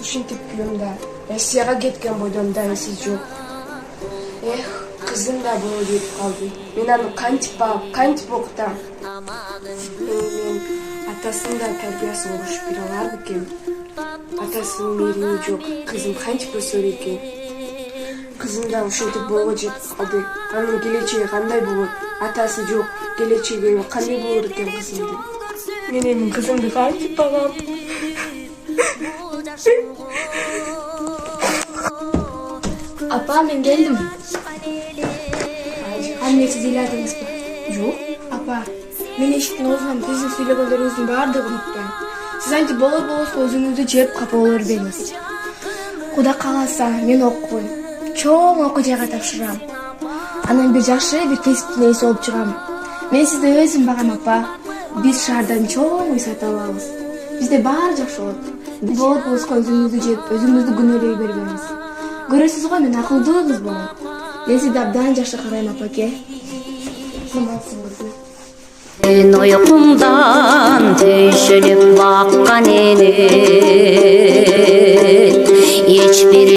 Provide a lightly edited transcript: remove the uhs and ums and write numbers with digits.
ушинтип күлөм да. Россияга кеткен бойдон да эси жок. Эх, кызым да боло кетип калды. Мен аны кантип багып, кантип окутам? Мен атасынын да тарбиясын урушуп бере алар бекен? Атасынын мээрини жок, кызым кантип өсөр экен? Кызым да ушинтип болго жетип калды. Анын келечеги кандай болот? Атасы жок, келечеги кандай болор экен кызымдын? Мен эми кызымды кантип багам? Апа, мен келдим. Анне сиз ыйладыңызбы? Жок. Апа, мен эшиктин оозунан биздин сүйлөгөндөрүбүздүн баардыгын уктайм. Сиз антип болот-болосо өзүңүздү жеп капа боло бербеңиз. Кудай кааласа, мен окуйм. Чоң окуу жайга тапшырам. Анан бир жакшы бир кесиптин ээси болуп чыгам. Мен сизди өзүм багам, апа. Биз шаардан чоң үй сатып алабыз. Бизде баары жакшы болот. Болот-болосо өзүңүздү жеп, өзүңүздү күнөөлөй бербеңиз. Көрөсүз го, мен акылдуу кыз болом. Мен сизди абдан жакшы карайм, апаке. Мен уйкумдан түйшүнүп баккан элем.